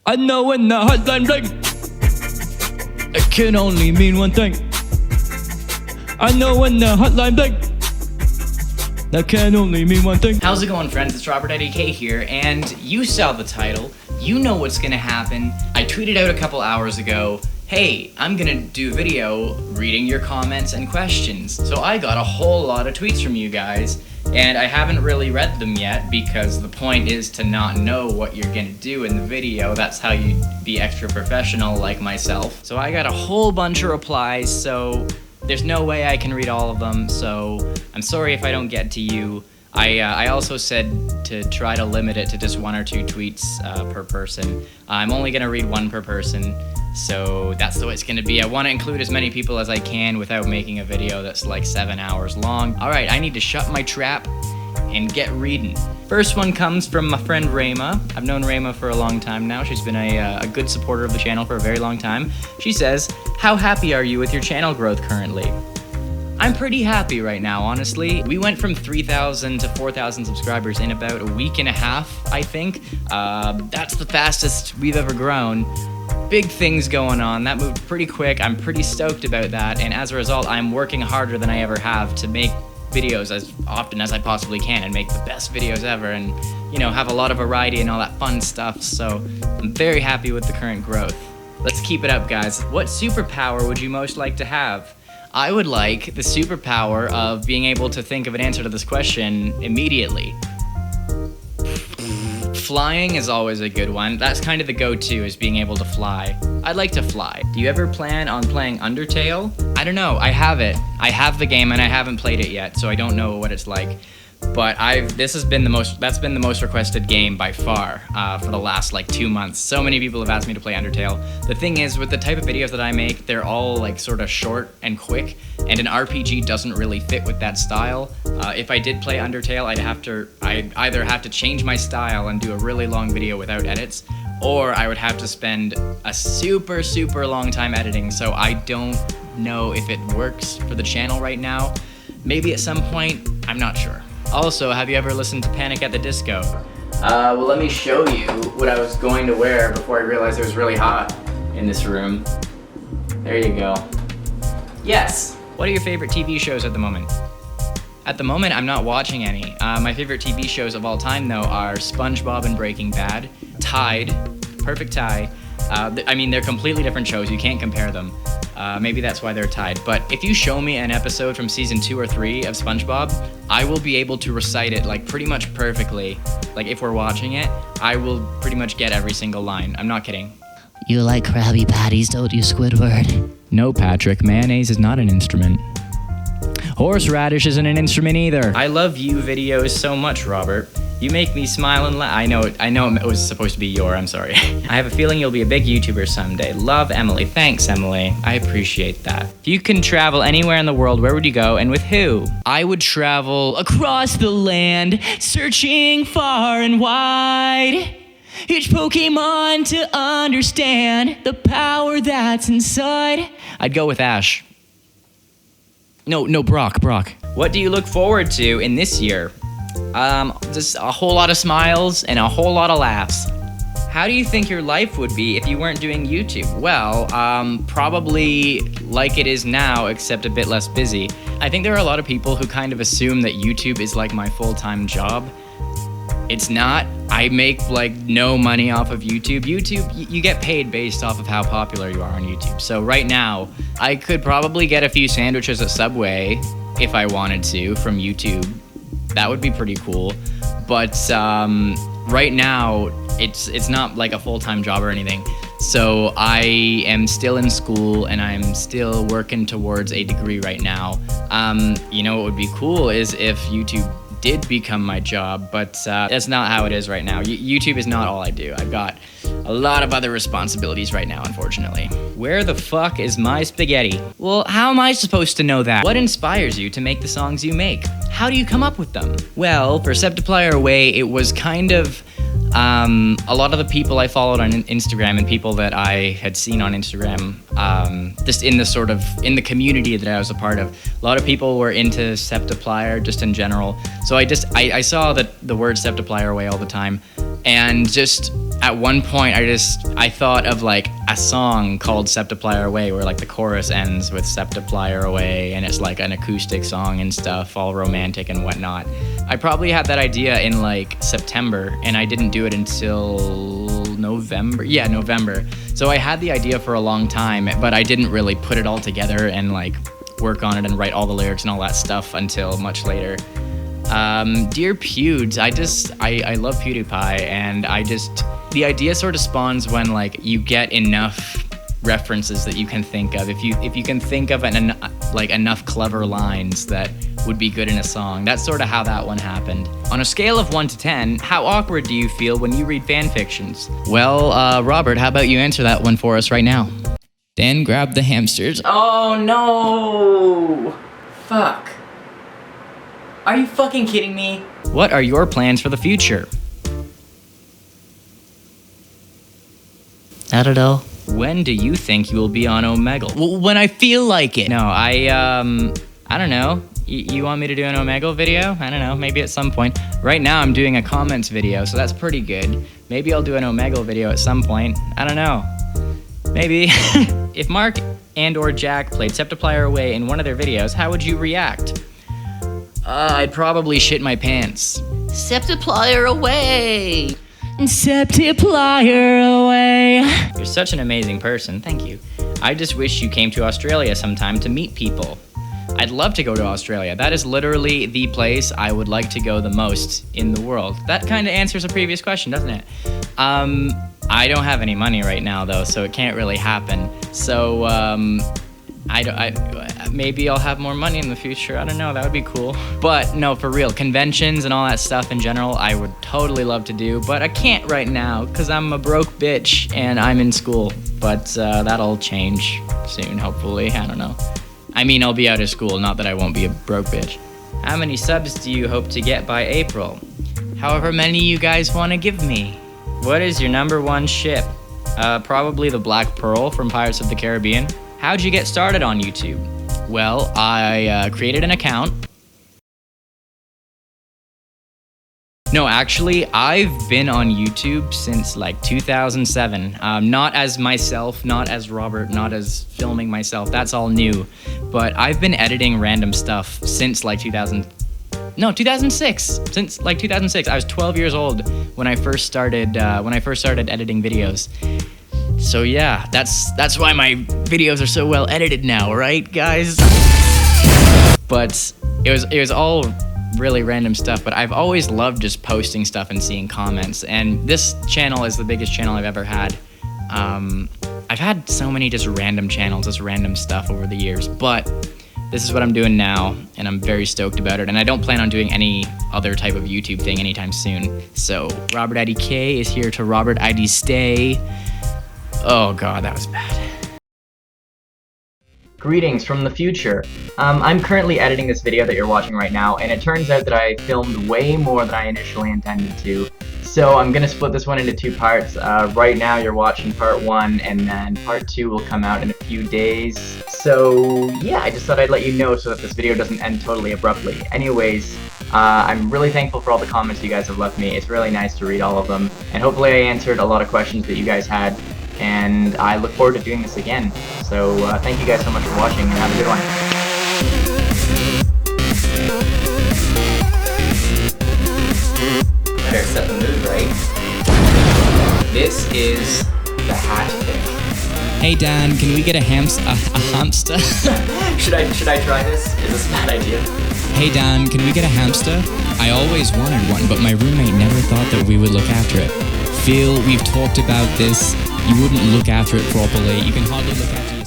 I know when the hotline bling, it can only mean one thing. I know when the hotline bling, that can only mean one thing. How's it going, friends? It's Robert Eddie K here, and you saw the title. You know what's gonna happen. I tweeted out a couple hours ago, hey, I'm gonna do a video reading your comments and questions. So I got a whole lot of tweets from you guys, and I haven't really read them yet because the point is to not know what you're gonna do in the video. That's how you be extra professional like myself. So I got a whole bunch of replies, so there's no way I can read all of them, so I'm sorry if I don't get to you. I also said to try to limit it to just 1 or 2 tweets per person. I'm only gonna read 1 per person, so that's the way it's gonna be. I wanna include as many people as I can without making a video that's like 7 hours long. All right, I need to shut my trap and get reading. First one comes from my friend Rayma. I've known Rayma for a long time now. She's been a good supporter of the channel for a very long time. She says, how happy are you with your channel growth currently? I'm pretty happy right now, honestly. We went from 3,000 to 4,000 subscribers in about a week and a half, I think. That's the fastest we've ever grown. Big things going on. That moved pretty quick. I'm pretty stoked about that, and as a result, I'm working harder than I ever have to make videos as often as I possibly can and make the best videos ever and, you know, have a lot of variety and all that fun stuff, so I'm very happy with the current growth. Let's keep it up, guys. What superpower would you most like to have? I would like the superpower of being able to think of an answer to this question immediately. Flying is always a good one. That's kind of the go-to, is being able to fly. I'd like to fly. Do you ever plan on playing Undertale? I don't know, I have it. I have the game and I haven't played it yet, so I don't know what it's like. But that's been the most requested game by far for the last like 2 months. So many people have asked me to play Undertale. The thing is, with the type of videos that I make, they're all like sort of short and quick, and an RPG doesn't really fit with that style. If I did play Undertale, I'd either have to change my style and do a really long video without edits, or I would have to spend a super, super long time editing, so I don't know if it works for the channel right now. Maybe at some point, I'm not sure. Also, have you ever listened to Panic at the Disco? Well, let me show you what I was going to wear before I realized it was really hot in this room. There you go. Yes! What are your favorite TV shows at the moment? At the moment, I'm not watching any. My favorite TV shows of all time, though, are SpongeBob and Breaking Bad, tied, perfect tie. I mean, they're completely different shows, you can't compare them. Maybe that's why they're tied. But if you show me an episode from season 2 or 3 of SpongeBob, I will be able to recite it like pretty much perfectly. Like if we're watching it, I will pretty much get every single line. I'm not kidding. You like Krabby Patties, don't you, Squidward? No, Patrick, mayonnaise is not an instrument. Horseradish isn't an instrument either. I love you videos so much, Robert. You make me smile and laugh. I know it was supposed to be I'm sorry. I have a feeling you'll be a big YouTuber someday. Love, Emily. Thanks, Emily. I appreciate that. If you can travel anywhere in the world, where would you go and with who? I would travel across the land, searching far and wide. Each Pokemon to understand the power that's inside. I'd go with Ash. No, Brock. What do you look forward to in this year? Just a whole lot of smiles and a whole lot of laughs. How do you think your life would be if you weren't doing YouTube? Well, probably like it is now, except a bit less busy. I think there are a lot of people who kind of assume that YouTube is like my full-time job. It's not. I make like no money off of YouTube. You get paid based off of how popular you are on YouTube. So right now, I could probably get a few sandwiches at Subway if I wanted to from YouTube. That would be pretty cool. But right now, it's not like a full-time job or anything. So I am still in school and I'm still working towards a degree right now. You know what would be cool is if YouTube did become my job, but that's not how it is right now. YouTube is not all I do. I've got a lot of other responsibilities right now, unfortunately. Where the fuck is my spaghetti? Well, how am I supposed to know that? What inspires you to make the songs you make? How do you come up with them? Well, for Septiplier Away, it was kind of a lot of the people I followed on Instagram and people that I had seen on Instagram, just in the community that I was a part of. A lot of people were into Septiplier just in general. So I saw the word Septiplier Away all the time, and just at one point I thought of like a song called Septiplier Away, where like the chorus ends with Septiplier Away, and it's like an acoustic song and stuff, all romantic and whatnot. I probably had that idea in like September, and I didn't do it until November. Yeah, November. So I had the idea for a long time, but I didn't really put it all together and like work on it and write all the lyrics and all that stuff until much later. Dear Pewds, I love PewDiePie, and the idea sort of spawns when like you get enough references that you can think of. If you can think of enough clever lines that would be good in a song, that's sort of how that one happened. On a scale of 1 to 10, how awkward do you feel when you read fan fictions? Well, Robert, how about you answer that one for us right now? Dan grabbed the hamsters. Oh no! Fuck. Are you fucking kidding me? What are your plans for the future? I don't know. When do you think you will be on Omegle? Well, when I feel like it. No, I don't know. You want me to do an Omegle video? I don't know, maybe at some point. Right now I'm doing a comments video, so that's pretty good. Maybe I'll do an Omegle video at some point. I don't know. Maybe. If Mark and or Jack played Septiplier Away in one of their videos, how would you react? I'd probably shit my pants. Septiplier away! Septiplier away. You're such an amazing person, thank you. I just wish you came to Australia sometime to meet people. I'd love to go to Australia. That is literally the place I would like to go the most in the world. That kind of answers a previous question, doesn't it? I don't have any money right now though, so it can't really happen. So, maybe I'll have more money in the future. I don't know, that would be cool. But no, for real, conventions and all that stuff in general, I would totally love to do, but I can't right now because I'm a broke bitch and I'm in school. But that'll change soon, hopefully. I don't know. I mean, I'll be out of school, not that I won't be a broke bitch. How many subs do you hope to get by April? However many you guys want to give me. What is your #1 ship? Probably the Black Pearl from Pirates of the Caribbean. How'd you get started on YouTube? Well, I created an account. No, actually, I've been on YouTube since like 2007. Not as myself, not as Robert, not as filming myself. That's all new. But I've been editing random stuff since like 2006. Since like 2006. I was 12 years old when I first started editing videos. So yeah, that's why my videos are so well edited now, right, guys? But it was all really random stuff, but I've always loved just posting stuff and seeing comments, and this channel is the biggest channel I've ever had. I've had so many just random channels, just random stuff over the years, but this is what I'm doing now, and I'm very stoked about it, and I don't plan on doing any other type of YouTube thing anytime soon. So Robert IDK is here to Robert ID stay. Oh god, that was bad. Greetings from the future. I'm currently editing this video that you're watching right now, and it turns out that I filmed way more than I initially intended to. So I'm gonna split this one into 2 parts. Right now you're watching part 1, and then part 2 will come out in a few days. So yeah, I just thought I'd let you know so that this video doesn't end totally abruptly. Anyways, I'm really thankful for all the comments you guys have left me. It's really nice to read all of them, and hopefully I answered a lot of questions that you guys had. And I look forward to doing this again. So thank you guys so much for watching, and have a good one. Better set the mood right. This is the hat pick. Hey Dan, can we get a hamster? Should I try this? Is this a bad idea? Hey Dan, can we get a hamster? I always wanted one, but my roommate never thought that we would look after it. Phil, we've talked about this. You wouldn't look after it properly. You can hardly look after yourself.